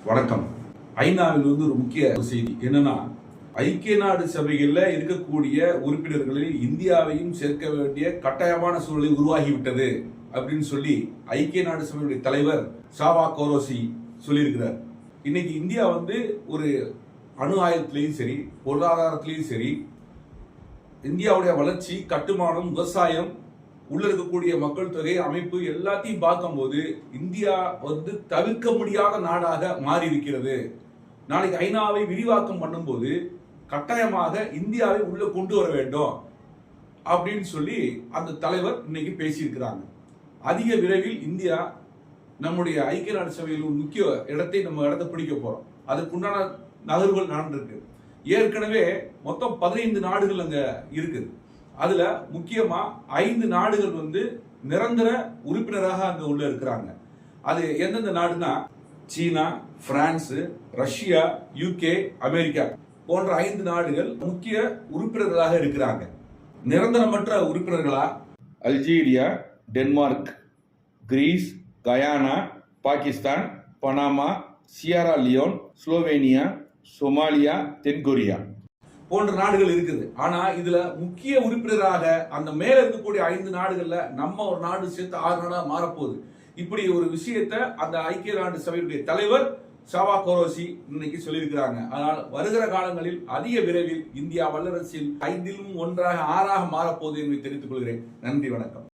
வணக்கம். ஐநாவில் ஒரு முக்கிய செய்தி என்னன்னா, ஐக்கிய நாடு சபைகளில் இருக்கக்கூடிய உறுப்பினர்களில் இந்தியாவையும் சேர்க்க வேண்டிய கட்டாயமான சூழலை உருவாகிவிட்டது அப்படின்னு சொல்லி ஐக்கிய நாடு சபையுடைய தலைவர் சாவா கோரோசி சொல்லியிருக்கிறார். இன்னைக்கு இந்தியா ஒரு அணு ஆயுதத்திலையும் சரி, பொருளாதாரத்திலையும் சரி, இந்தியாவுடைய வளர்ச்சி, கட்டுமானம், விவசாயம், உள்ள இருக்கக்கூடிய மக்கள் தொகை அமைப்பு எல்லாத்தையும் பார்க்கும்போது இந்தியா தவிர்க்க முடியாத நாடாக மாறி இருக்கிறது. நாளைக்கு ஐநாவை விரிவாக்கம் பண்ணும்போது கட்டாயமாக இந்தியாவை உள்ள கொண்டு வர வேண்டும் அப்படின்னு சொல்லி அந்த தலைவர் இன்னைக்கு பேசியிருக்கிறாங்க. அதிக விரைவில் இந்தியா நம்முடைய ஐக்கிய நாடு சபையில் ஒரு முக்கிய இடத்தை பிடிக்க போறோம். அதுக்குண்டான நகர்வுகள் நடந்திருக்கு. ஏற்கனவே மொத்தம் 15 நாடுகள் அங்க இருக்குது. அதுல முக்கியமா 5 நாடுகள் நிரந்தர உறுப்பினராக அங்க உள்ள இருக்கிறாங்க. அது எந்தெந்த நாடுனா China, France, Russia, UK, America போன்ற 5 நாடுகள் முக்கிய உறுப்பினர்களாக இருக்கிறாங்க. நிரந்தரமற்ற உறுப்பினர்களா Algeria, Denmark, Greece, Guyana, Pakistan, Panama, Sierra Leone, Slovenia, Somalia, தென்கொரியா போன்ற நாடுகள் இருக்குது. ஆனா இதுல முக்கிய உறுப்பினராக அந்த மேல இருக்கக்கூடிய 5 நாடுகள்ல நம்ம ஒரு நாடு சேர்த்து 6 நாடா மாறப்போகுது. இப்படி ஒரு விஷயத்தை அந்த ஐக்கிய நாடு சபையுடைய தலைவர் சாவா கோரோசி இன்னைக்கு சொல்லியிருக்கிறாங்க. ஆனால் வருகிற காலங்களில் அதிக விரைவில் இந்தியா வல்லரசில் 5ல் 1ஆக 6ஆக மாறப்போகுது என்று தெரிவித்துக் கொள்கிறேன். நன்றி, வணக்கம்.